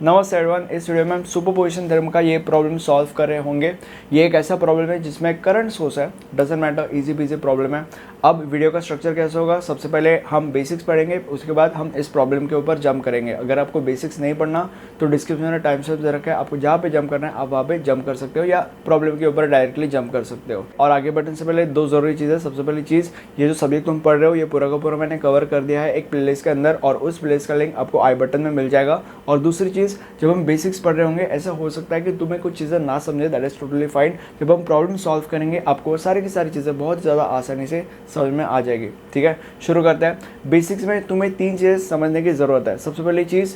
नमस्ते एवरीवन, इस वीडियो में हम सुपरपोजिशन थ्योरम का ये प्रॉब्लम सॉल्व कर रहे होंगे। ये एक ऐसा प्रॉब्लम है जिसमें करंट सोर्स है, doesn't matter, easy PG problem है। अब वीडियो का स्ट्रक्चर कैसे होगा, सबसे पहले हम बेसिक्स पढ़ेंगे, उसके बाद हम इस प्रॉब्लम के ऊपर जंप करेंगे। अगर आपको बेसिक्स नहीं पढ़ना तो डिस्क्रिप्शन में टाइम स्टेप्स दे रखा है, आपको जहाँ पे जंप करना है आप वहाँ पे जंप कर सकते हो या प्रॉब्लम के ऊपर डायरेक्टली जंप कर सकते हो। और आगे बढ़ने से पहले दो जरूरी चीज़ें। सबसे पहली चीज़, ये जो सब्जेक्ट तुम पढ़ रहे हो ये पूरा का पूरा मैंने कवर कर दिया है एक प्लेलिस्ट के अंदर, और उस प्लेलिस्ट का लिंक आपको आई बटन में मिल जाएगा। और दूसरी चीज़, जब हम बेसिक्स पढ़ रहे होंगे ऐसा हो सकता है कि तुम्हें कुछ चीज़ें ना समझे, दैट इज टोटली फाइन। जब हम प्रॉब्लम सॉल्व करेंगे आपको सारी की सारी चीज़ें बहुत ज़्यादा आसानी से समझ में आ जाएगी। ठीक है, शुरू करते हैं। बेसिक्स में तुम्हें तीन चीज़ें समझने की ज़रूरत है। सबसे पहली चीज़,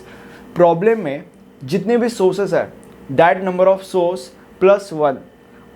प्रॉब्लम में जितने भी सोर्सेस है that number of source plus one,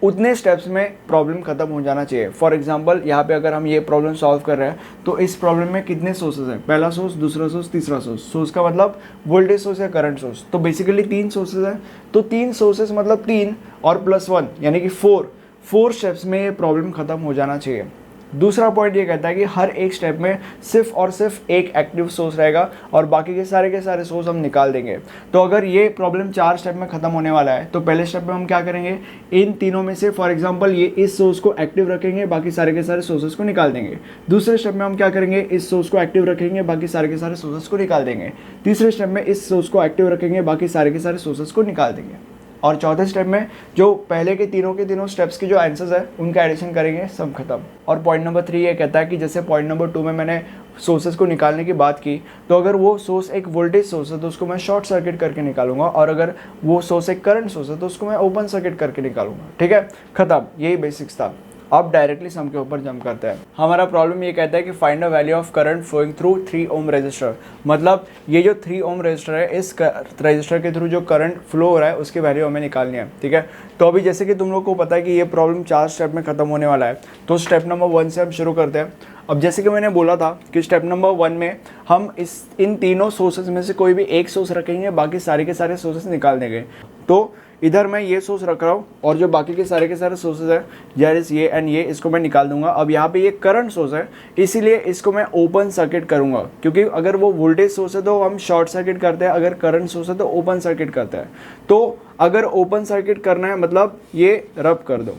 उतने स्टेप्स में प्रॉब्लम खत्म हो जाना चाहिए। फॉर एग्जांपल यहाँ पे अगर हम ये प्रॉब्लम सॉल्व कर रहे हैं तो इस प्रॉब्लम में कितने सोर्सेज हैं, पहला सोर्स, दूसरा सोर्स, तीसरा सोर्स। सोर्स का मतलब वोल्टेज सोर्स या करंट सोर्स। तो बेसिकली तीन सोर्सेज हैं, तो तीन सोर्सेज मतलब तीन और प्लस वन यानी कि फोर स्टेप्स में ये प्रॉब्लम खत्म हो जाना चाहिए। दूसरा पॉइंट ये कहता है कि हर एक स्टेप में सिर्फ और सिर्फ एक एक्टिव सोर्स रहेगा और बाकी के सारे सोर्स हम निकाल देंगे। तो अगर ये प्रॉब्लम 4 स्टेप में खत्म होने वाला है तो पहले स्टेप में हम क्या करेंगे, इन तीनों में से फॉर एग्जांपल ये इस सोर्स को एक्टिव रखेंगे, बाकी सारे के सारे सोर्सेस को निकाल देंगे। दूसरे स्टेप में हम क्या करेंगे, इस सोर्स को एक्टिव रखेंगे, बाकी सारे के सारे सोर्सेस को निकाल देंगे। तीसरे स्टेप में इस सोर्स को एक्टिव रखेंगे, बाकी सारे के सारे सोर्सेस को निकाल देंगे। और चौथे स्टेप में जो पहले के तीनों स्टेप्स के जो आंसर्स है उनका एडिशन करेंगे, सब खत्म। और पॉइंट नंबर 3 ये कहता है कि जैसे पॉइंट नंबर 2 में मैंने सोर्सेज को निकालने की बात की, तो अगर वो सोर्स एक वोल्टेज सोर्स है तो उसको मैं शॉर्ट सर्किट करके निकालूंगा, और अगर वो सोर्स एक करंट सोर्स है तो उसको मैं ओपन सर्किट करके निकालूंगा। ठीक है, खत्म, यही बेसिक्स था। अब डायरेक्टली सम के ऊपर जंप करते हैं। हमारा प्रॉब्लम ये कहता है कि find the value of current flowing through 3 ohm resistor. मतलब ये जो 3 ओम रेजिस्टर है, इस रेजिस्टर के थ्रू जो करंट फ्लो हो रहा है उसकी वैल्यू हमें निकालनी है। ठीक है, तो अभी जैसे कि तुम लोग को पता है कि ये प्रॉब्लम 4 स्टेप में खत्म होने वाला है, तो स्टेप नंबर 1 से हम शुरू करते हैं। अब जैसे कि मैंने बोला था कि स्टेप नंबर 1 में हम इन तीनों सोर्सेज में से कोई भी एक सोर्स रखेंगे, बाकी सारे के सारे सोर्सेज निकाल देंगे। तो इधर मैं ये सोर्स रख रहा हूँ और जो बाकी के सारे सोर्सेज है, यार ये एंड ये, इसको मैं निकाल दूंगा। अब यहाँ पे ये करंट सोर्स है, इसीलिए इसको मैं ओपन सर्किट करूंगा, क्योंकि अगर वो वोल्टेज सोर्स है तो हम शॉर्ट सर्किट करते हैं, अगर करंट सोर्स है तो ओपन सर्किट करते हैं। तो अगर ओपन सर्किट करना है मतलब ये रब कर दो।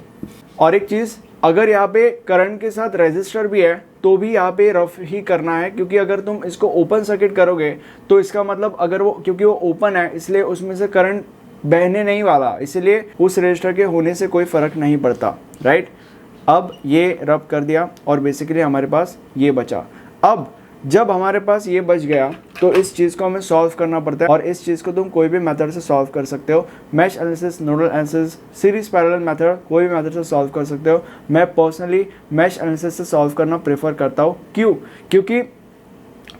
और एक चीज़, अगर यहाँ पे करंट के साथ रेजिस्टर भी है तो भी यहाँ पे रफ ही करना है, क्योंकि अगर तुम इसको ओपन सर्किट करोगे तो इसका मतलब अगर वो, क्योंकि वो ओपन है इसलिए उसमें से करंट बहने नहीं वाला, इसलिए उस रेजिस्टर के होने से कोई फर्क नहीं पड़ता। राइट, अब ये रब कर दिया और बेसिकली हमारे पास ये बचा। अब जब हमारे पास ये बच गया तो इस चीज़ को हमें सॉल्व करना पड़ता है, और इस चीज़ को तुम कोई भी मेथड से सॉल्व कर सकते हो। Mesh analysis, nodal analysis, series parallel method, कोई भी मेथड से सॉल्व कर सकते हो। मैं पर्सनली मैश एनालिसिस से सॉल्व करना प्रेफर करता हूँ। क्यों? क्योंकि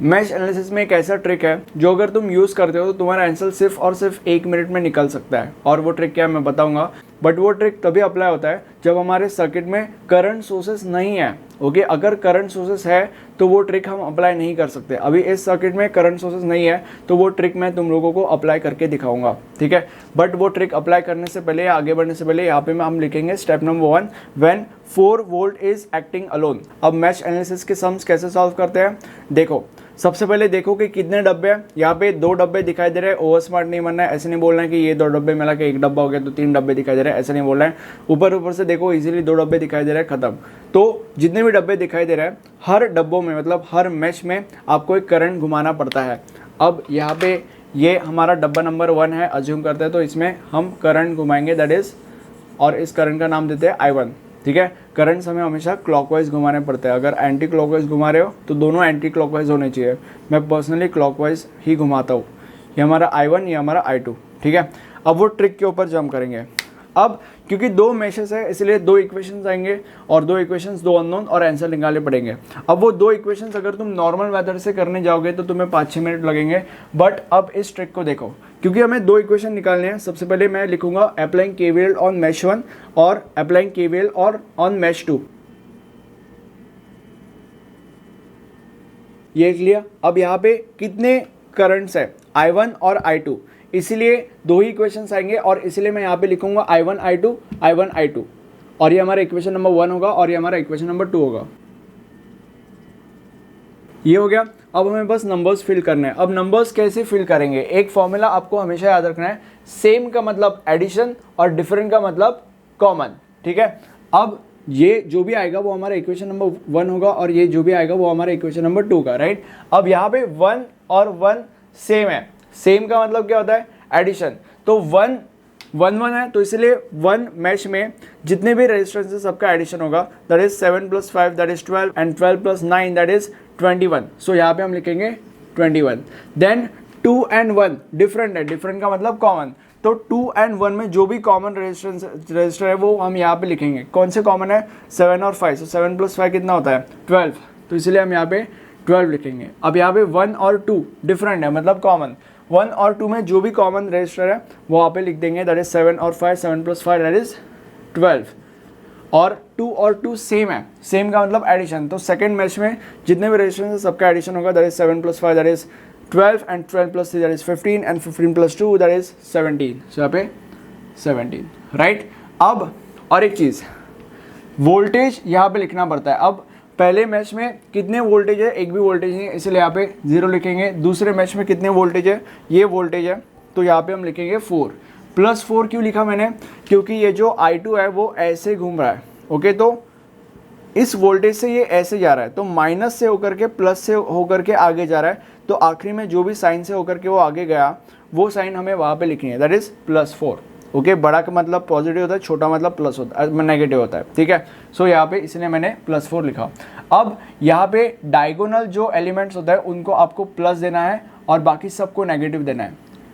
मैश एनालिसिस में एक ऐसा ट्रिक है जो अगर तुम यूज़ करते हो तो तुम्हारा आंसर सिर्फ और सिर्फ 1 मिनट में निकल सकता है। और वो ट्रिक क्या है मैं बताऊंगा, बट वो ट्रिक तभी अप्लाई होता है जब हमारे सर्किट में करंट सोर्सेस नहीं है। ओके, अगर करंट सोर्सेस है तो वो ट्रिक हम अप्लाई नहीं कर सकते। अभी इस सर्किट में करंट सोर्सेस नहीं है तो वो ट्रिक मैं तुम लोगों को अप्लाई करके दिखाऊंगा। ठीक है, बट वो ट्रिक अप्लाई करने से पहले, आगे बढ़ने से पहले यहाँ पे हम लिखेंगे step number 1, when 4 volt is acting alone. अब मैश एनालिसिस के सम्स कैसे सॉल्व करते हैं, देखो। सबसे पहले देखो कि कितने डब्बे हैं। यहाँ पे 2 डब्बे दिखाई दे रहे हैं। ओवर स्मार्ट नहीं बनना है, ऐसे नहीं बोलना है कि ये 2 डब्बे मिला के 1 डब्बा हो गया तो 3 डब्बे दिखाई दे रहे हैं, ऐसे नहीं बोलना है। ऊपर से देखो, इजीली 2 डब्बे दिखाई दे रहे हैं, खत्म। तो जितने भी डब्बे दिखाई दे रहे हैं, हर डब्बों में मतलब हर मैश में आपको एक करंट घुमाना पड़ता है। अब यहाँ पे ये हमारा डब्बा नंबर 1 है, अज्यूम करते हैं, तो इसमें हम करंट घुमाएंगे, दैट इज, और इस करंट का नाम देते हैं I1। ठीक है, करंट्स हमें हमेशा क्लॉकवाइज घुमाने पड़ते हैं। अगर एंटी क्लॉकवाइज घुमा रहे हो तो दोनों एंटी क्लॉकवाइज होने चाहिए। मैं पर्सनली क्लॉकवाइज ही घुमाता हूँ। ये हमारा I1, ये हमारा I2। ठीक है, अब वो ट्रिक के ऊपर जंप करेंगे। अब क्योंकि 2 मैशेस है इसलिए 2 इक्वेशंस आएंगे, और 2 इक्वेशंस 2 अननोन, और आंसर निकालने पड़ेंगे। अब वो 2 इक्वेशंस अगर तुम नॉर्मल मेथड से करने जाओगे तो तुम्हें 5-6 मिनट लगेंगे। बट अब इस ट्रिक को देखो, क्योंकि हमें 2 इक्वेशन निकालने हैं। सबसे पहले मैं लिखूंगा अप्लाइंग केवीएल ऑन मैश 1 और अप्लाइंग केवीएल और ऑन मैश 2। ये लिया। अब यहाँ पे कितने करंट्स है, I1 और I2, इसीलिए 2 ही इक्वेशंस आएंगे, और इसीलिए मैं यहाँ पे लिखूंगा I1 I2 I1 I2, और ये हमारा इक्वेशन नंबर 1 होगा और ये हमारा इक्वेशन नंबर 2 होगा। ये हो गया। अब हमें बस नंबर्स फिल करने हैं। अब नंबर्स कैसे फिल करेंगे, एक फॉर्मूला आपको हमेशा याद रखना है, सेम का मतलब एडिशन और डिफरेंट का मतलब कॉमन, ठीक है। अब ये जो भी आएगा वो हमारा इक्वेशन नंबर 1 होगा और ये जो भी आएगा वो हमारा इक्वेशन नंबर 2 का, राइट। अब यहाँ पे 1 और 1 सेम है, सेम का मतलब क्या होता है, एडिशन। तो 1 1 1 है, तो इसलिए 1 मैश में जितने भी रेजिस्टेंस है सबका एडिशन होगा, that is 7 + 5 that is 12 and 12 + 9 that is 21। सो यहाँ पे हम लिखेंगे 21। देन 2 and 1 डिफरेंट है, डिफरेंट का मतलब कॉमन। तो 2 and 1 में जो भी कॉमन रजिस्टर है वो हम यहाँ पे लिखेंगे। कौन से कॉमन है, 7 और 5। सो 7 + 5 कितना होता है, 12। तो इसलिए हम यहाँ पे 12 लिखेंगे। अब यहाँ पे 1 और 2 डिफरेंट है मतलब कॉमन। 1 और 2 में जो भी कॉमन रजिस्टर है वो यहाँ पे लिख देंगे, दैट इज 7 और 5, 7 + 5 दैट इज 12। और 2 और 2 सेम है, सेम का मतलब एडिशन। तो सेकंड मैच में जितने भी रजिस्टर है सबका एडिशन होगा, that is 7 + 5 that is 12 and 12 + 3 that is 15 and 15 + 2 that is 17। सो यहाँ पे 17, राइट। अब और एक चीज़, वोल्टेज यहाँ पे लिखना पड़ता है। अब पहले मैच में कितने वोल्टेज है, एक भी वोल्टेज नहीं है, इसलिए यहाँ पे 0 लिखेंगे। दूसरे मैच में कितने वोल्टेज है, ये वोल्टेज है, तो यहाँ पे हम लिखेंगे 4। +4 क्यों लिखा मैंने, क्योंकि ये जो I2 है वो ऐसे घूम रहा है, ओके। तो इस वोल्टेज से ये ऐसे जा रहा है, तो माइनस से होकर के प्लस से होकर के आगे जा रहा है। तो आखिरी में जो भी साइन से होकर के वो आगे गया वो साइन हमें वहाँ पे लिखनी है, दैट इज +4, ओके। बड़ा का मतलब पॉजिटिव होता है, छोटा मतलब प्लस होता है, नेगेटिव होता है, ठीक है। सो यहाँ पे इसलिए मैंने +4 लिखा। अब यहाँ पे डायगोनल जो एलिमेंट्स होता है उनको आपको प्लस देना है और बाकी सबको नेगेटिव देना है,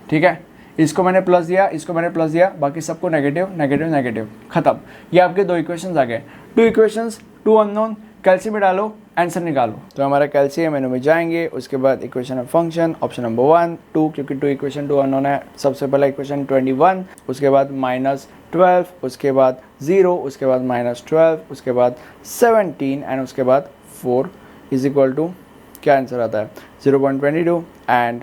ठीक है। इसको मैंने प्लस दिया, इसको मैंने प्लस दिया, बाकी सबको नेगेटिव नेगेटिव नेगेटिव, खत्म। ये आपके 2 इक्वेशंस आ गए। 2 इक्वेशंस, 2 अननोन, कैल्शियम में डालो, आंसर निकालो। तो हमारा कैल्शियम मेनू में जाएंगे, उसके बाद equation of function, option number 1 2, क्योंकि 2 इक्वेशन 2 अननोन है। सबसे पहला इक्वेशन 21, उसके बाद -12, उसके बाद 0, उसके बाद -12, उसके बाद 17 एंड उसके बाद 4 इज इक्वल टू, क्या आंसर आता है, 0.22 एंड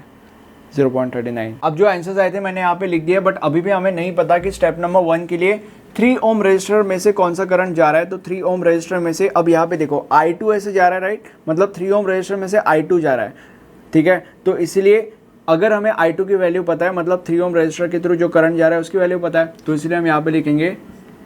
0.39। अब जो आंसर्स आए थे मैंने यहाँ पे लिख दिया, बट अभी भी हमें नहीं पता कि स्टेप नंबर 1 के लिए 3 ओम रजिस्टर में से कौन सा करंट जा रहा है। तो 3 ओम रजिस्टर में से, अब यहाँ पे देखो I2 ऐसे जा रहा है, राइट, मतलब 3 ओम रजिस्टर में से I2 जा रहा है, ठीक है। तो इसलिए अगर हमें I2 की वैल्यू पता है, मतलब 3 ओम रजिस्टर के थ्रू जो करंट जा रहा है उसकी वैल्यू पता है, तो इसलिए हम यहाँ पे लिखेंगे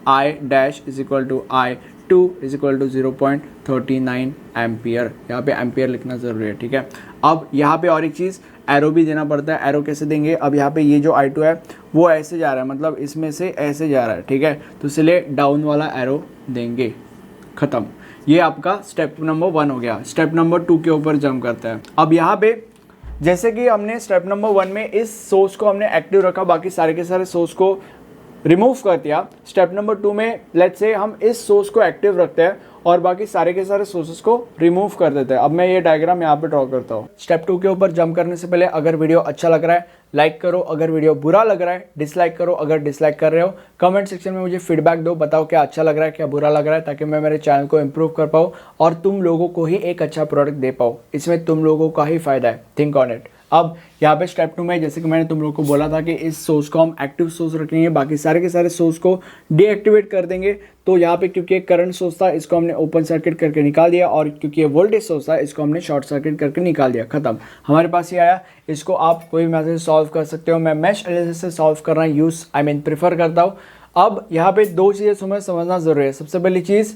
I dash is equal to I2 is equal to 0.39 ampere. यहाँ पे एम्पियर लिखना जरूरी है, ठीक है। अब यहाँ पे और एक चीज़, एरो भी देना पड़ता है। एरो कैसे देंगे, अब यहाँ पे ये जो I2 है वो ऐसे जा रहा है, मतलब इसमें से ऐसे जा रहा है, ठीक है। तो इसलिए डाउन वाला एरो देंगे, खत्म। ये आपका स्टेप नंबर 1 हो गया। स्टेप नंबर 2 के ऊपर जंप करते हैं। अब यहाँ पे जैसे कि हमने स्टेप नंबर 1 में इस सोर्स को हमने एक्टिव रखा, बाकी सारे के सारे सोर्स को रिमूव कर दिया। स्टेप नंबर 2 में लेट्स से हम इस सोर्स को एक्टिव रखते हैं और बाकी सारे के सारे सोर्सेस को रिमूव कर देते हैं। अब मैं ये डायग्राम यहाँ पे ड्रॉ करता हूँ। स्टेप 2 के ऊपर जंप करने से पहले अगर वीडियो अच्छा लग रहा है लाइक करो, अगर वीडियो बुरा लग रहा है डिसलाइक करो। अगर डिसलाइक कर रहे हो कमेंट सेक्शन में मुझे फीडबैक दो, बताओ क्या अच्छा लग रहा है क्या बुरा लग रहा है, ताकि मैं मेरे चैनल को इम्प्रूव कर पाऊँ और तुम लोगों को ही एक अच्छा प्रोडक्ट दे पाऊँ। इसमें तुम लोगों का ही फायदा है, थिंक ऑन इट। अब यहाँ पे स्टेप 2 में जैसे कि मैंने तुम लोगों को बोला था कि इस सोर्स को हम एक्टिव सोर्स रखेंगे, बाकी सारे के सारे सोर्स को डीएक्टिवेट कर देंगे। तो यहाँ पे क्योंकि एक करंट सोर्स था इसको हमने ओपन सर्किट करके निकाल दिया, और क्योंकि ये वोल्टेज सोर्स था इसको हमने शॉर्ट सर्किट करके निकाल दिया, खत्म। हमारे पास ये आया। इसको आप कोई मैथड से सॉल्व कर सकते हो। मैं मैश एनालिसिस से सॉल्व करना प्रेफर करता हूँ। अब यहाँ पे 2 चीज़ें समझना जरूरी है। सबसे पहली चीज़,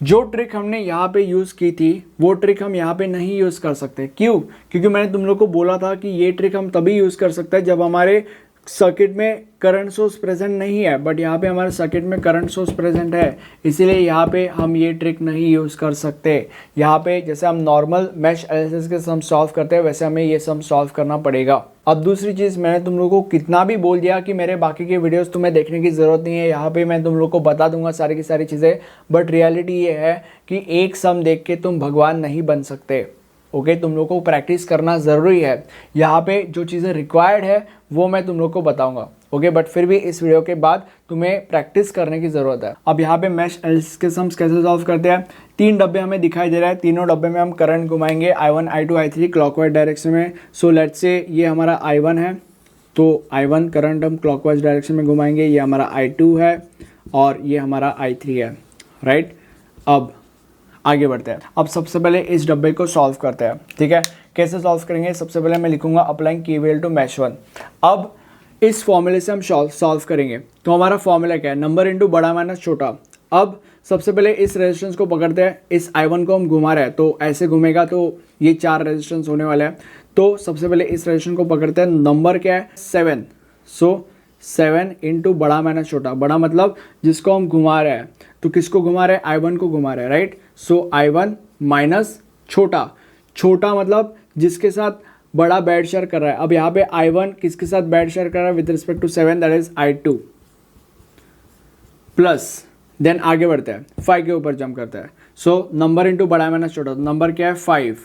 जो ट्रिक हमने यहाँ पे यूज़ की थी वो ट्रिक हम यहाँ पे नहीं यूज़ कर सकते। क्यों? क्योंकि मैंने तुम लोग को बोला था कि ये ट्रिक हम तभी यूज़ कर सकते हैं जब हमारे सर्किट में करंट सोर्स प्रेजेंट नहीं है, बट यहाँ पे हमारे सर्किट में करंट सोर्स प्रेजेंट है, इसीलिए यहाँ पे हम ये ट्रिक नहीं यूज़ कर सकते। यहाँ पे जैसे हम नॉर्मल मैश एनालिसिस के सम सॉल्व करते हैं वैसे हमें ये सम सॉल्व करना पड़ेगा। अब दूसरी चीज़, मैंने तुम लोगों को कितना भी बोल दिया कि मेरे बाकी के वीडियोस तुम्हें देखने की ज़रूरत नहीं है, यहाँ पे मैं तुम लोग को बता दूंगा सारी की सारी चीज़ें, बट रियलिटी ये है कि एक सम देख के तुम भगवान नहीं बन सकते। ओके, तुम लोग को प्रैक्टिस करना ज़रूरी है। यहाँ पे जो चीज़ें रिक्वायर्ड है वो मैं तुम लोग को बताऊंगा, ओके, बट फिर भी इस वीडियो के बाद तुम्हें प्रैक्टिस करने की ज़रूरत है। अब यहाँ पे मैश एनालिसिस के सम्स कैसे सॉल्व करते हैं। 3 डब्बे हमें दिखाई दे रहा है, तीनों डब्बे में हम करंट घुमाएंगे I1 I2 I3 clockwise direction में। सो लेट्स से ये हमारा I1 है, तो I1 करंट हम क्लॉकवाइज डायरेक्शन में घुमाएंगे। ये हमारा I2 है और ये हमारा I3 है, राइट। अब आगे बढ़ते हैं। अब सबसे पहले इस डब्बे को सॉल्व करते हैं, ठीक है। कैसे सॉल्व करेंगे, सबसे पहले मैं लिखूंगा अप्लाइंग KVL टू मैश 1। अब इस फॉर्मूले से हम सॉल्व करेंगे, तो हमारा फॉर्मूला क्या है, नंबर इंटू बड़ा माइनस छोटा। अब सबसे पहले इस रेजिस्टेंस को पकड़ते हैं, इस I1 को हम घुमा रहे हैं तो ऐसे घूमेगा, तो ये 4 रेजिस्टेंस होने वाले हैं। तो सबसे पहले इस रेजिस्टेंस को पकड़ते हैं, नंबर क्या है 7, सो 7 इंटू बड़ा माइनस छोटा। बड़ा मतलब जिसको हम घुमा रहे हैं, तो किसको घुमा रहे हैं, I1 को घुमा रहे हैं, राइट। सो I1 माइनस छोटा, छोटा मतलब जिसके साथ बड़ा बैड शेयर कर रहा है। अब यहाँ पे I1 किसके साथ बैड शेयर कर रहा है with respect to 7, that is I2 plus, then आगे बढ़ते हैं 5 के ऊपर जंप करते हैं। सो नंबर इंटू बड़ा माइनस छोटा, तो नंबर क्या है 5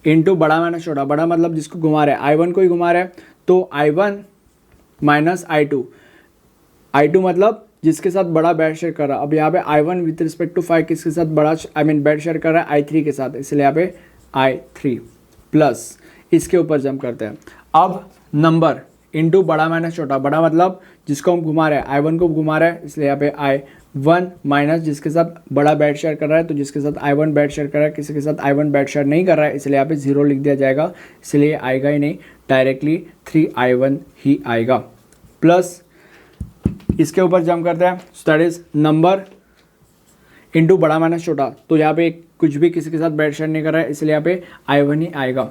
इंटू बड़ा माइनस छोटा। बड़ा मतलब जिसको घुमा रहे हैं, I1 को ही घुमा रहे हैं, तो I1 माइनस I2, I2 मतलब जिसके साथ बड़ा बैड शेयर कर रहा है। अब यहाँ पे I1 विद रिस्पेक्ट टू 5 किसके साथ बड़ा बैड शेयर कर रहा है, I3 के साथ, इसलिए यहाँ पे I3 प्लस इसके ऊपर जंप करते हैं। अब नंबर इंटू बड़ा माइनस छोटा, बड़ा मतलब जिसको हम घुमा रहे हैं, I1 को घुमा रहे हैं, इसलिए यहाँ पे I1 माइनस जिसके साथ बड़ा बैड शेयर कर रहा है, तो जिसके साथ I1 बैड शेयर कर रहा है, किसी के साथ I1 बैड शेयर नहीं कर रहा है, इसलिए यहाँ पे 0 लिख दिया जाएगा, इसलिए आएगा ही नहीं, डायरेक्टली 3I1 ही आएगा। प्लस इसके ऊपर जंप करते हैं, दैट इज नंबर इंटू बड़ा माइनस छोटा, तो यहाँ पे कुछ भी किसी के साथ बैड शेयर नहीं कर रहा है, इसलिए यहाँ पे I1 ही आएगा,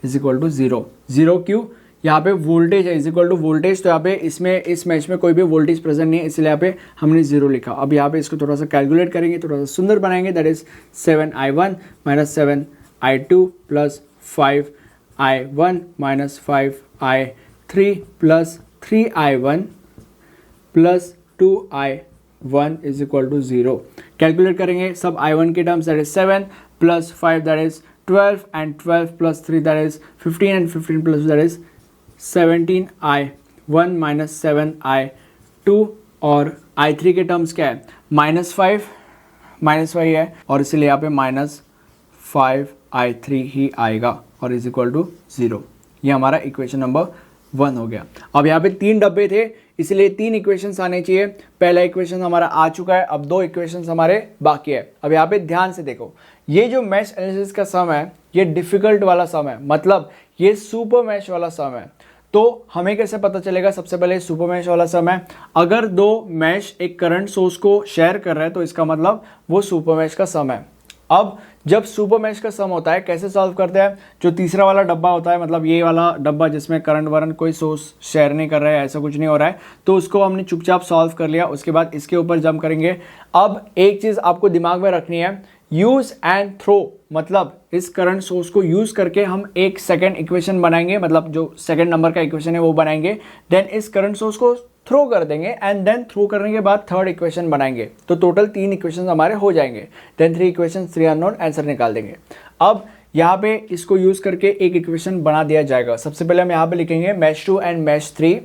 इज इक्वल टू 0। 0 क्यों, यहाँ पे वोल्टेज है, इज इक्वल टू वोल्टेज, तो यहाँ पे इसमें इस मैच में कोई भी वोल्टेज प्रेजेंट नहीं है, इसलिए यहाँ पे हमने 0 लिखा। अब यहाँ पे इसको थोड़ा सा कैलकुलेट करेंगे, थोड़ा सा सुंदर बनाएंगे, that is 7I1 minus 7I2 plus 5I1 minus 5I3 plus 3I1 plus 2I1 is equal to 0। Calculate करेंगे सब I1 के terms, that is 7 plus 5 that is 12 and 12 plus 3 that is 15 and 15 plus that is 17I1 minus 7I2, और I3 के terms क्या है, -5 है, और इसलिए यहाँ पे -5I3 ही आएगा, और इज इक्वल टू 0। ये हमारा इक्वेशन नंबर 1 हो गया। अब यहाँ पे 3 डब्बे थे, इसलिए 3 इक्वेशंस आने चाहिए। पहला इक्वेशन हमारा आ चुका है, अब 2 इक्वेशंस हमारे बाकी है। अब यहाँ पे ध्यान से देखो, ये जो मैश एनालिसिस का सम है, ये डिफिकल्ट वाला सम है, मतलब ये सुपर मैश वाला सम है। तो हमें कैसे पता चलेगा, सबसे पहले सुपर मैश वाला सम है, अगर 2 मैश एक करंट सोर्स को शेयर कर रहे हैं, तो इसका मतलब वो सुपर मैश का सम है। अब जब सुपर मैश का सम होता है, कैसे सॉल्व करते हैं, जो तीसरा वाला डब्बा होता है, मतलब ये वाला डब्बा जिसमें करंट वरंट कोई सोर्स शेयर नहीं कर रहा है, ऐसा कुछ नहीं हो रहा है, तो उसको हमने चुपचाप सॉल्व कर लिया। उसके बाद इसके ऊपर जंप करेंगे। अब एक चीज़ आपको दिमाग में रखनी है, यूज एंड थ्रो, मतलब इस करंट सोर्स को यूज करके हम एक सेकेंड इक्वेशन बनाएंगे, मतलब जो सेकेंड नंबर का इक्वेशन है वो बनाएंगे, देन इस करंट सोर्स को थ्रो कर देंगे, एंड देन थ्रो करने के बाद थर्ड इक्वेशन बनाएंगे, तो टोटल 3 इक्वेशन हमारे हो जाएंगे। देन 3 इक्वेशन 3 अननोन, आंसर निकाल देंगे। अब यहाँ पे इसको यूज करके एक इक्वेशन बना दिया जाएगा। सबसे पहले हम यहाँ पे लिखेंगे mesh 2 and mesh 3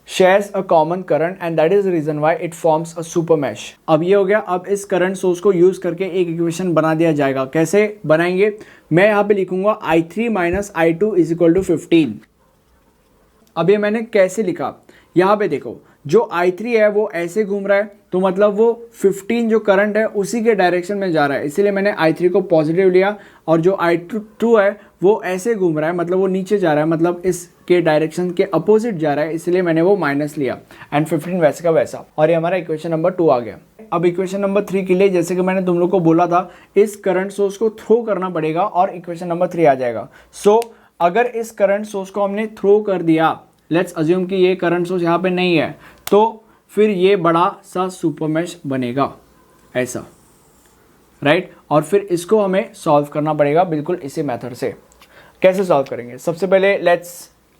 shares a common current and that is the reason why it forms a super mesh। अब ये हो गया। अब इस करंट सोर्स को यूज करके एक इक्वेशन बना दिया जाएगा। कैसे बनाएंगे, मैं यहाँ पे लिखूंगा I3 minus I2 is equal to 15। अब ये मैंने कैसे लिखा, यहाँ पे देखो, जो I3 है वो ऐसे घूम रहा है, तो मतलब वो 15 जो करंट है उसी के डायरेक्शन में जा रहा है, इसीलिए मैंने I3 को पॉजिटिव लिया, और जो I2 है वो ऐसे घूम रहा है, मतलब वो नीचे जा रहा है, मतलब इसके डायरेक्शन के अपोजिट जा रहा है, इसलिए मैंने वो माइनस लिया, एंड 15 वैसे का वैसा, और ये हमारा इक्वेशन नंबर 2 आ गया। अब इक्वेशन नंबर 3 के लिए, जैसे कि मैंने तुम लोग को बोला था, इस करंट सोर्स को थ्रो करना पड़ेगा और इक्वेशन नंबर 3 आ जाएगा। सो अगर इस करंट सोर्स को हमने थ्रो कर दिया, लेट्स अज्यूम कि ये करंट सोर्स यहाँ पे नहीं है, तो फिर ये बड़ा सा सुपर मैश बनेगा ऐसा, राइट। और फिर इसको हमें सॉल्व करना पड़ेगा बिल्कुल इसी मेथड से। कैसे सॉल्व करेंगे, सबसे पहले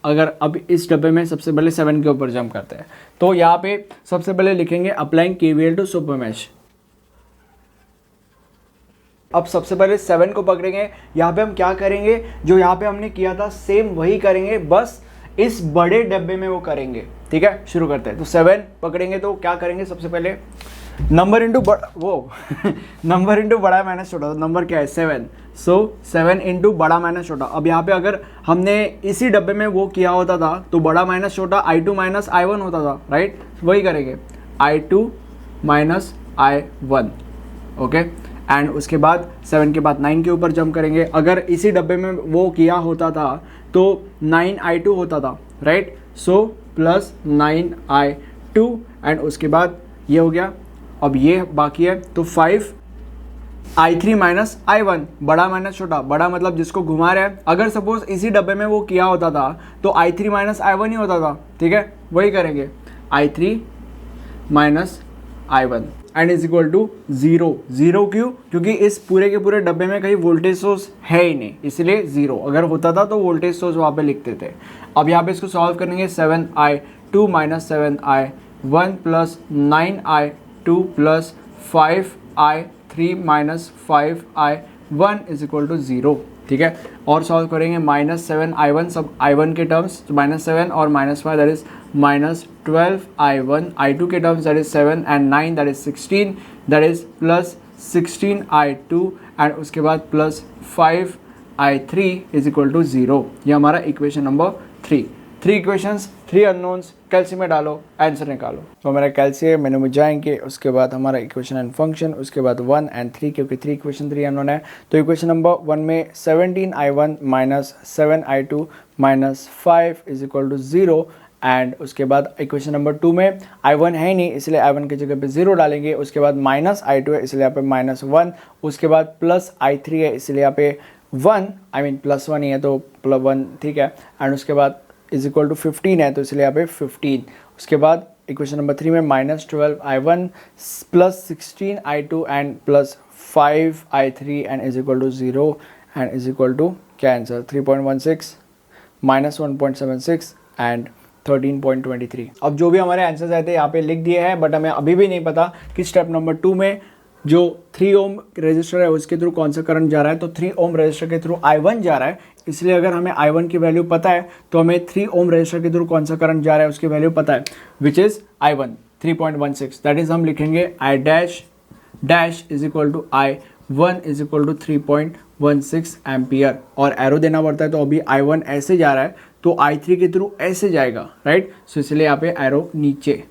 अगर अब इस डब्बे में सबसे पहले 7 के ऊपर जंप करते हैं, तो यहाँ पे सबसे पहले लिखेंगे applying KVL to super mesh. अब सबसे पहले 7 को पकड़ेंगे, यहाँ पे हम क्या करेंगे, जो यहाँ पे हमने किया था सेम वही करेंगे, बस इस बड़े डब्बे में वो करेंगे। ठीक है, शुरू करते हैं। तो 7 पकड़ेंगे तो क्या करेंगे, सबसे पहले नंबर इंटू नंबर इंटू बड़ा माइनस छोटा, तो नंबर क्या है 7, सो 7 इंटू बड़ा माइनस छोटा। अब यहाँ पे अगर हमने इसी डब्बे में वो किया होता था, तो बड़ा माइनस छोटा I2 माइनस I1 होता था, राइट। वही करेंगे I2 minus I1 okay. And उसके बाद 7 के बाद 9 के ऊपर जंप करेंगे। अगर इसी डब्बे में वो किया होता था तो 9i2 होता था, right. So plus 9i2 and उसके बाद ये हो गया। अब ये बाकी है तो 5i3 माइनस i1, बड़ा माइनस छोटा, बड़ा मतलब जिसको घुमा रहे हैं। अगर सपोज इसी डब्बे में वो किया होता था तो i3 माइनस i1 ही होता था, ठीक है। वही करेंगे i3 minus i1 and is equal to 0। 0 क्यों? क्योंकि इस पूरे के पूरे डब्बे में कहीं वोल्टेज सोर्स है ही नहीं, इसलिए 0। अगर होता था तो वोल्टेज सोर्स वहाँ पे लिखते थे। अब यहाँ पे इसको सॉल्व करेंगे। 7i2 minus 7i1 plus 9i2 plus 5i3 minus 5i1 is equal to 0, ठीक है। और सॉल्व करेंगे -7i1, सब i1 के टर्म्स -7 और -5 दैट इज -12i1, i2 के terms that is 7 and 9 that is 16, that is plus 16i2 and उसके बाद plus 5i3 is equal to 0। ये हमारा इक्वेशन नंबर 3। 3 इक्वेशंस, 3 अननोन्स, कैल्सी में डालो, आंसर निकालो। तो हमारा कैल्सी मेनू में जाएंगे, उसके बाद हमारा इक्वेशन एंड फंक्शन, उसके बाद 1 एंड 3, क्योंकि 3 इक्वेशन 3 अननोन है। तो इक्वेशन नंबर 1 में 17i1 minus 7i2 minus 5 is equal to 0 and उसके बाद इक्वेशन नंबर 2 में i1 है ही नहीं, इसलिए i1 की जगह पे 0 डालेंगे। उसके बाद माइनस i2 है, इसलिए यहाँ पे -1। उसके बाद प्लस i3 है, इसलिए यहाँ पे 1, आई मीन प्लस 1 ही है तो प्लस 1, ठीक है। एंड उसके बाद इज इक्वल टू 15 है, तो इसलिए यहाँ पे 15। उसके बाद इक्वेशन नंबर 3 में -12i1 plus 16i2 and plus 5i3 and is equal to 0 and is equal to क्या आंसर 3.16 माइनस 1.76 एंड 13.23। अब जो भी हमारे आंसर्स आए थे यहाँ पे लिख दिए हैं, बट हमें अभी भी नहीं पता कि स्टेप नंबर 2 में जो 3 ओम रेजिस्टर है उसके थ्रू कौन सा करंट जा रहा है। तो 3 ओम रेजिस्टर के थ्रू i1 जा रहा है, इसलिए अगर हमें i1 की वैल्यू पता है तो हमें 3 ओम रेजिस्टर के थ्रू कौन सा करंट जा रहा है उसकी वैल्यू पता है, which is i1 3.16। That is हम लिखेंगे i dash is equal to i1 is equal to 3.16 ampere. और एरो देना पड़ता है, तो अभी i1 ऐसे जा रहा है तो i3 के थ्रू ऐसे जाएगा, राइट। सो इसलिए यहाँ पे एरो नीचे।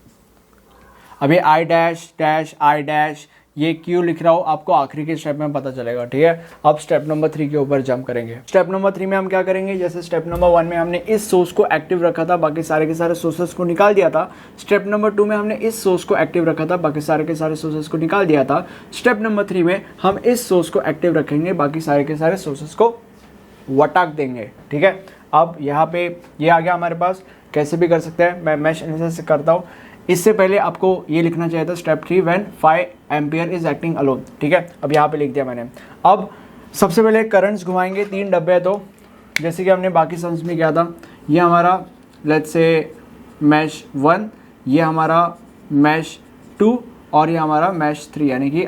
अभी i डैश ये क्यों लिख रहा हूँ आपको आखिरी के स्टेप में पता चलेगा, ठीक है। अब स्टेप नंबर 3 के ऊपर जंप करेंगे। स्टेप नंबर 3 में हम क्या करेंगे, जैसे स्टेप नंबर 1 में हमने इस सोर्स को एक्टिव रखा था, बाकी सारे के सारे सोर्सेस को निकाल दिया था। स्टेप नंबर 2 में हमने इस सोर्स को एक्टिव रखा था, बाकी सारे के सारे सोर्सेस को निकाल दिया था। स्टेप नंबर 3 में हम इस सोर्स को एक्टिव रखेंगे, बाकी सारे के सारे सोर्सेस को वटाक देंगे, ठीक है। अब यहाँ पे ये आ गया हमारे पास, कैसे भी कर सकते हैं, मैं मैश एनालिसिस से करता हूँ। इससे पहले आपको ये लिखना चाहिए था step 3 when 5 ampere is acting alone, ठीक है। अब यहाँ पे लिख दिया मैंने। अब सबसे पहले करंट्स घुमाएंगे, 3 डब्बे हैं, तो जैसे कि हमने बाकी सम्स में किया था, ये हमारा लेट्स से मैश 1, ये हमारा मैश 2 और ये हमारा मैश 3, यानी कि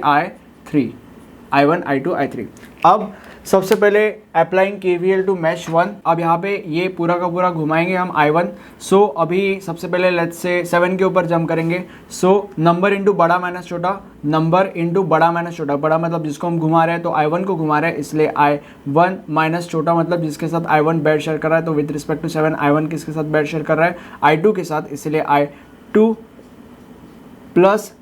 i1, i2, i3। अब सबसे पहले अप्लाइंग KVL टू मैश 1। अब यहाँ पे ये पूरा का पूरा घुमाएंगे हम i1। सो अभी सबसे पहले लेट्स से 7 के ऊपर जंप करेंगे। सो नंबर इंटू बड़ा माइनस छोटा, नंबर इंटू बड़ा माइनस छोटा। बड़ा मतलब जिसको हम घुमा रहे हैं, तो i1 को घुमा रहे हैं, इसलिए i1 माइनस छोटा मतलब जिसके साथ i1 बेड शेयर कर रहा है। तो विद रिस्पेक्ट टू 7 i1 किसके साथ बेड शेयर कर रहा है, i2 के साथ, इसलिए i2 प्लस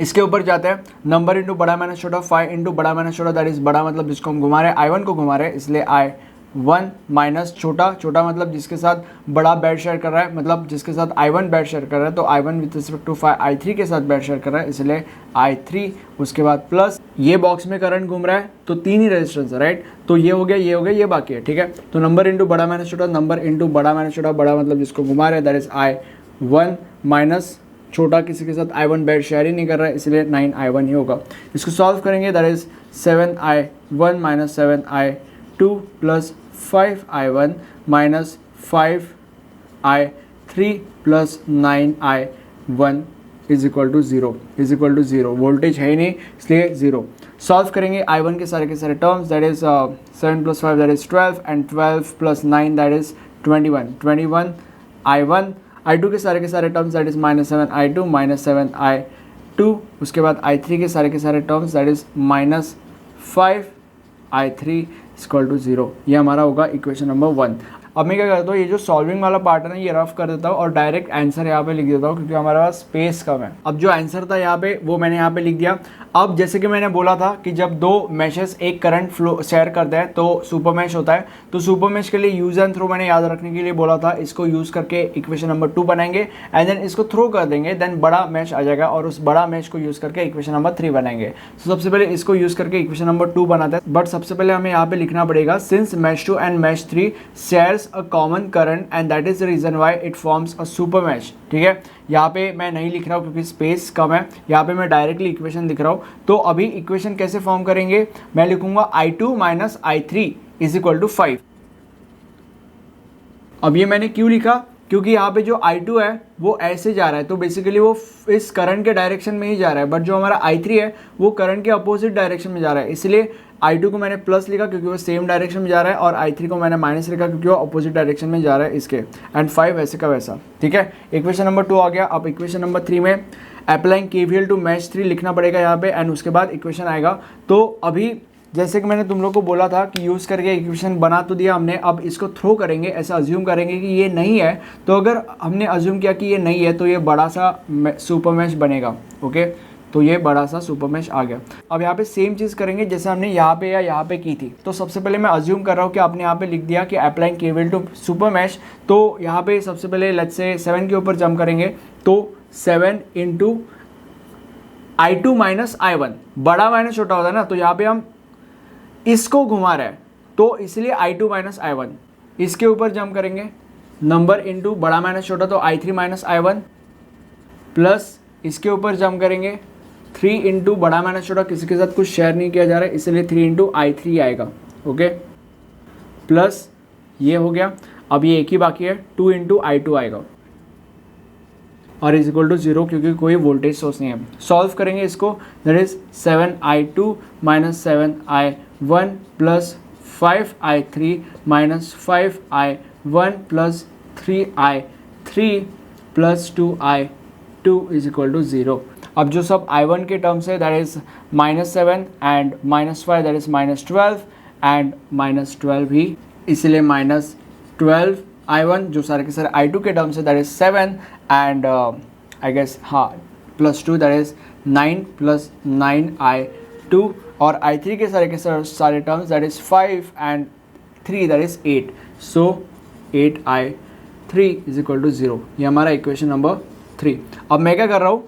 इसके ऊपर जाते हैं नंबर इंटू बड़ा माइनस छोटा, 5 इंटू बड़ा माइनस छोटा, दैट इज बड़ा मतलब जिसको हम घुमा रहे हैं, i1 को घुमा रहे हैं, इसलिए i1 माइनस छोटा, छोटा मतलब जिसके साथ बड़ा बेड शेयर कर रहा है, मतलब जिसके साथ i1 बेड शेयर कर रहा है। तो i1 with respect to 5 i3 के साथ बेड शेयर कर रहा है, इसलिए i3। उसके बाद प्लस ये बॉक्स में करंट घूम रहा है, तो 3 ही रेजिस्टेंस है, राइट। तो ये हो गया, ये हो गया, ये बाकी है, ठीक है। तो नंबर इंटू बड़ा माइनस छोटा, नंबर इंटू बड़ा माइनस छोटा, बड़ा मतलब जिसको घुमा रहे हैं, दैट इज i1 माइनस छोटा, किसी के साथ i1 बेड शेयर ही नहीं कर रहा है, इसलिए 9i1 ही होगा। इसको सॉल्व करेंगे, that is 7i1 minus 7i2 plus 5i1 minus 5i3 plus 9i1 is equal to 0, voltage है ही नहीं, इसलिए 0। सॉल्व करेंगे i1 के सारे terms, that is 7 plus 5 that is 12 and 12 plus 9 that is 21 i1। i2 के सारे terms, that is -7i2 minus 7i2। उसके बाद i3 के सारे terms, that is -5i3 equal to 0। ये हमारा होगा इक्वेशन नंबर 1। अब मैं क्या करता हूँ, ये जो सॉल्विंग वाला पार्ट है ना ये रफ कर देता हूँ और डायरेक्ट आंसर यहाँ पे लिख देता हूँ, क्योंकि हमारे पास स्पेस कम है। अब जो आंसर था यहाँ पे वो मैंने यहाँ पे लिख दिया। अब जैसे कि मैंने बोला था कि जब दो मैशेस एक करंट फ्लो शेयर करते हैं तो सुपर मैश होता है। तो सुपर मैश के लिए यूज एंड थ्रो मैंने याद रखने के लिए बोला था, इसको यूज करके इक्वेशन नंबर 2 बनाएंगे एंड देन इसको थ्रो कर देंगे, देन बड़ा मैश आ जाएगा और उस बड़ा मैश को यूज करके इक्वेशन नंबर 3 बनाएंगे। तो सबसे पहले इसको यूज करके इक्वेशन नंबर 2 बनाते हैं, बट सबसे पहले हमें यहाँ पे लिखना पड़ेगा since mesh 2 and mesh 3 shares a common current and that is the reason why it forms a super mesh. ठीक है, यहाँ पे मैं नहीं लिख रहा हूँ क्योंकि स्पेस कम है, यहाँ पे मैं डायरेक्टली इक्वेशन लिख रहा हूँ। तो अभी इक्वेशन कैसे फॉर्म करेंगे, मैं लिखूंगा I2 minus I3 is equal to 5। अब ये मैंने क्यों लिखा, क्योंकि यहाँ पे जो I2 है वो ऐसे जा रहा है, तो बेसिकली वो इस करंट के डायरेक्शन में ही जा रहा है, बट जो हमारा I3 है वो करंट के अपोजिट डायरेक्शन में जा रहा है। इसलिए I2 को मैंने प्लस लिखा क्योंकि वो सेम डायरेक्शन में जा रहा है, और I3 को मैंने माइनस लिखा क्योंकि वो अपोजिट डायरेक्शन में जा रहा है इसके, एंड 5 वैसे का वैसा। ठीक है, इक्वेशन नंबर 2 आ गया। अब इक्वेशन नंबर 3 में अप्लाइंग KVL टू मैश 3 लिखना पड़ेगा यहाँ पे, एंड उसके बाद इक्वेशन आएगा। तो अभी जैसे कि मैंने तुम लोग को बोला था कि यूज़ करके इक्वेशन बना तो दिया हमने, अब इसको थ्रो करेंगे, ऐसा अज्यूम करेंगे कि ये नहीं है। तो अगर हमने अज्यूम किया कि ये नहीं है तो ये बड़ा सा सुपर मैश बनेगा। ओके, तो ये बड़ा सा सुपर मैश आ गया। अब यहाँ पे सेम चीज़ करेंगे जैसे हमने यहाँ पे या यहाँ पे की थी। तो सबसे पहले मैं अज्यूम कर रहा हूँ कि आपने यहाँ पे लिख दिया कि applying KVL to super mesh. तो यहाँ पे सबसे पहले लेट्स से 7 के ऊपर जंप करेंगे, तो 7 इंटू I2 माइनस I1, बड़ा माइनस छोटा होता है ना, तो यहाँ पे हम इसको घुमा रहे हैं तो इसलिए I2 माइनस I1। इसके ऊपर जंप करेंगे नंबर इंटू बड़ा माइनस छोटा, तो I3 माइनस I1, प्लस इसके ऊपर जंप करेंगे 3 इंटू बड़ा माइनस छोटा, किसी के साथ कुछ शेयर नहीं किया जा रहा है इसलिए 3 इंटू I3 आएगा। ओके, प्लस ये हो गया। अब ये एक ही बाकी है, 2 इंटू I2 आएगा और इज इक्वल टू 0 क्योंकि कोई वोल्टेज सोर्स नहीं है। सॉल्व करेंगे इसको, that is 7I2 minus 7I1 plus 5I3 minus 5I1 plus 3I3 plus 2I2 is equal to 0। अब जो सब I1 के टर्म्स है that is -7 and -5 that is -12 and -12 ही, इसलिए -12 I1 जो सारे के सारे I2 के टर्म्स है that is 7 and I guess हाँ +2 दैट इज 9 प्लस 9I2, और I3 के सारे terms that is 5 and 3 that is 8, so 8I3 is equal to 0। ये हमारा इक्वेशन नंबर 3। अब मैं क्या कर रहा हूँ,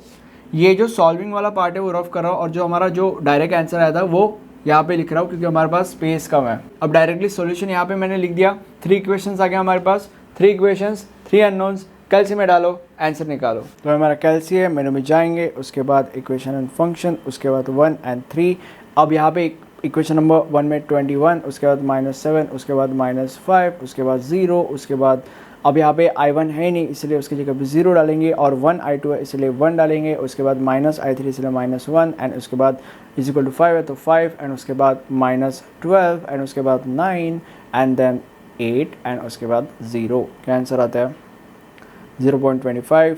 ये जो सॉल्विंग वाला पार्ट है वो रफ कर रहा हूँ और जो हमारा जो डायरेक्ट आंसर आया था वो यहाँ पे लिख रहा हूँ क्योंकि हमारे पास स्पेस कम है। अब डायरेक्टली सॉल्यूशन यहाँ पे मैंने लिख दिया। 3 इक्वेशंस आ गया हमारे पास, 3 इक्वेशंस 3 अननोन्स, कैल्सी में डालो आंसर निकालो। तो हमारा कैल्सी है, मेनू में जाएंगे, उसके बाद इक्वेशन एंड फंक्शन, उसके बाद 1 एंड 3। अब यहाँ पे इक्वेशन नंबर 1 में 21, उसके बाद -7, उसके बाद -5, उसके बाद 0, उसके बाद अब यहाँ पे I1 है नहीं इसलिए उसकी जगह पे 0 डालेंगे, और 1I2 है इसलिए 1 डालेंगे, उसके बाद -I3 इसलिए -1, एंड उसके बाद इज इक्वल टू 5 है तो 5, एंड उसके बाद -12, एंड उसके बाद 9, एंड देन 8, एंड उसके बाद 0। क्या आंसर आता है 0.25,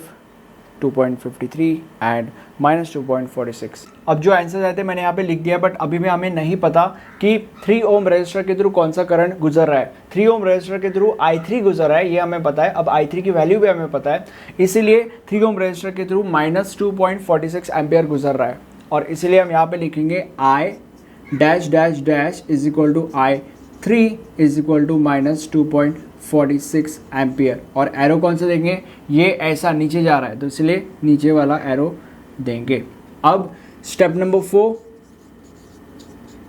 2.53 एंड -2.46। अब जो आंसर आते हैं मैंने यहाँ पे लिख दिया, बट अभी भी हमें नहीं पता कि 3 ओम रेजिस्टर के थ्रू कौन सा करंट गुजर रहा है। 3 ओम रेजिस्टर के थ्रू I3 गुजर रहा है, ये हमें पता है। अब I3 की वैल्यू भी हमें पता है, इसीलिए 3 ओम रेजिस्टर के थ्रू -2.46 एम्पियर गुजर रहा है, और इसीलिए हम यहाँ पे लिखेंगे I dash dash dash is equal to I3 is equal to -2.46 ampere. और एरो कौन सा देंगे, ये ऐसा नीचे जा रहा है तो इसलिए नीचे वाला एरो देंगे। अब स्टेप नंबर 4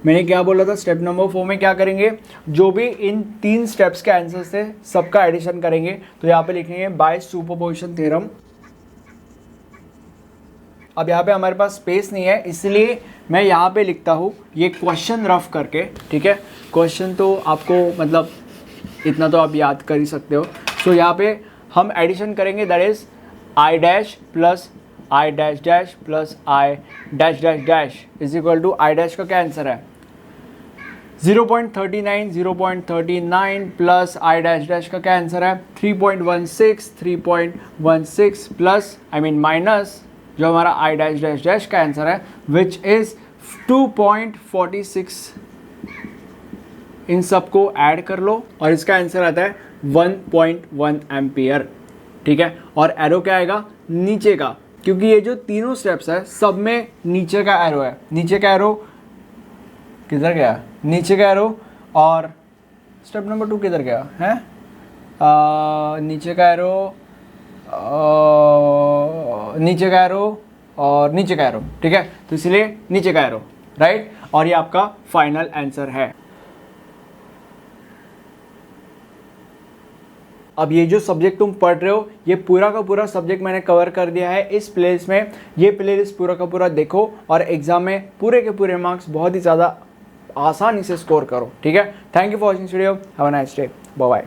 मैंने क्या बोला था, स्टेप नंबर 4 में क्या करेंगे, जो भी इन 3 स्टेप्स के आंसर्स थे सबका एडिशन करेंगे। तो यहाँ पे लिखेंगे बाय सुपरपोजिशन थ्योरम। अब यहाँ पे हमारे पास स्पेस नहीं है इसलिए मैं यहाँ पे लिखता हूँ ये क्वेश्चन रफ करके। ठीक है, क्वेश्चन तो आपको मतलब इतना तो आप याद कर ही सकते हो। सो यहाँ पे हम एडिशन करेंगे, that is I dash plus I dash dash plus I dash dash dash is equal to I dash का क्या आंसर है 0.39, 0.39 प्लस I डैश डैश का क्या आंसर है 3.16, 3.16 प्लस माइनस जो हमारा I डैश डैश डैश का आंसर है विच इज 2.46। इन सबको ऐड कर लो और इसका आंसर आता है 1.1 एम्पियर, ठीक है। और एरो क्या आएगा, नीचे का, क्योंकि ये जो तीनों स्टेप्स है सब में नीचे का एरो है। नीचे का एरो किधर गया, नीचे का एरो, और स्टेप नंबर 2 किधर गया है, नीचे का एरो, नीचे का एरो और नीचे का एरो, ठीक है। तो इसलिए नीचे का एरो, राइट। और ये आपका फाइनल आंसर है। अब ये जो सब्जेक्ट तुम पढ़ रहे हो, ये पूरा का पूरा सब्जेक्ट मैंने कवर कर दिया है इस प्लेलिस्ट में। ये प्लेलिस्ट पूरा का पूरा देखो और एग्जाम में पूरे के पूरे मार्क्स बहुत ही ज़्यादा आसानी से स्कोर करो, ठीक है। Thank you for watching video, have a nice day, bye bye.